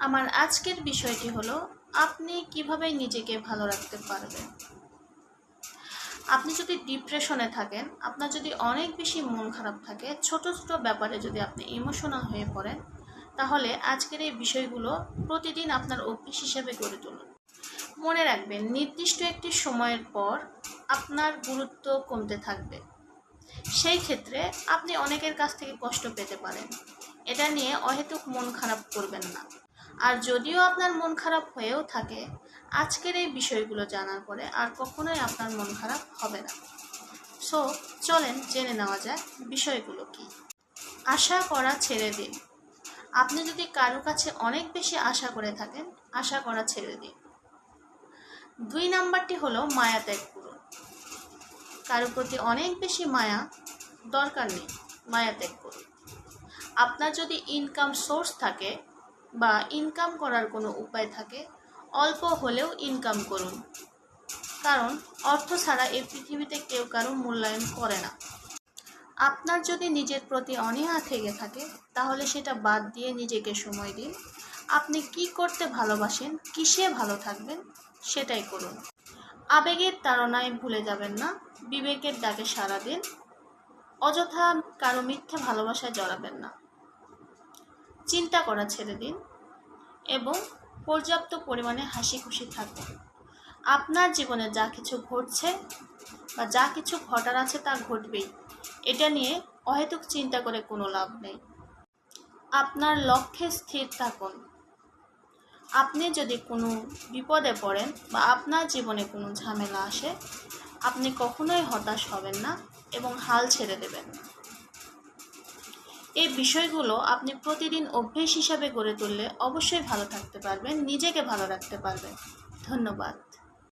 আমার আজকের বিষয়টি হলো আপনি কিভাবে নিজেকে ভালো রাখতে পারবেন। আপনি যদি ডিপ্রেশনে থাকেন, আপনার যদি অনেক বেশি মন খারাপ থাকে, ছোট ছোট ব্যাপারে যদি আপনি ইমোশনাল হয়ে পড়েন, তাহলে আজকের এই বিষয়গুলো প্রতিদিন আপনার অভ্যাস হিসেবে গড়ে তুলুন। মনে রাখবেন, নির্দিষ্ট একটি সময়ের পর আপনার গুরুত্ব কমতে থাকবে। সেই ক্ষেত্রে আপনি অনেকের কাছ থেকে কষ্ট পেতে পারেন। এটা নিয়ে অহেতুক মন খারাপ করবেন না। আর যদিও আপনার মন খারাপ হয়েও থাকে, আজকের এই বিষয়গুলো জানার পরে আর কখনোই আপনার মন খারাপ হবে না। সো চলেন জেনে নেওয়া যায় বিষয়গুলো কি। আশা করা ছেড়ে দিন। আপনি যদি কারো কাছে অনেক বেশি আশা করে থাকেন, আশা করা ছেড়ে দিন। 2 নাম্বারটি হলো মায়া ত্যাগ করুন। কারো প্রতি অনেক বেশি মায়া দরকার নেই, মায়া ত্যাগ করুন। আপনার যদি ইনকাম সোর্স থাকে বা ইনকাম করার কোনো উপায় থাকে, অল্প হলেও ইনকাম করুন, কারণ অর্থ ছাড়া এই পৃথিবীতে কেউ কারো মূল্যায়ন করে না। আপনার যদি নিজের প্রতি অনীহা থেকে থাকে, তাহলে সেটা বাদ দিয়ে নিজেকে সময় দিন। আপনি কি করতে ভালোবাসেন, কিসে ভালো থাকবেন, সেটাই করুন। আবেগের তাড়নায় ভুলে যাবেন না, বিবেকের ডাকে সাড়া দিন। অযথা কারো মিথ্যে ভালোবাসায় জড়াবেন না। চিন্তা করা ছেড়ে দিন এবং পর্যাপ্ত পরিমাণে হাসি খুশি থাকুন। আপনার জীবনে যা কিছু ঘটছে বা যা কিছু ঘটার আছে তা ঘটবেই। এটা নিয়ে অহেতুক চিন্তা করে কোনো লাভ নেই। আপনার লক্ষ্যে স্থির থাকুন। আপনি যদি কোনো বিপদে পড়েন বা আপনার জীবনে কোনো ঝামেলা আসে, আপনি কখনোই হতাশ হবেন না এবং হাল ছেড়ে দেবেন না। এই বিষয়গুলো আপনি প্রতিদিন অভ্যেস হিসাবে গড়ে তুললে অবশ্যই ভালো থাকতে পারবেন, নিজেকে ভালো রাখতে পারবেন। ধন্যবাদ।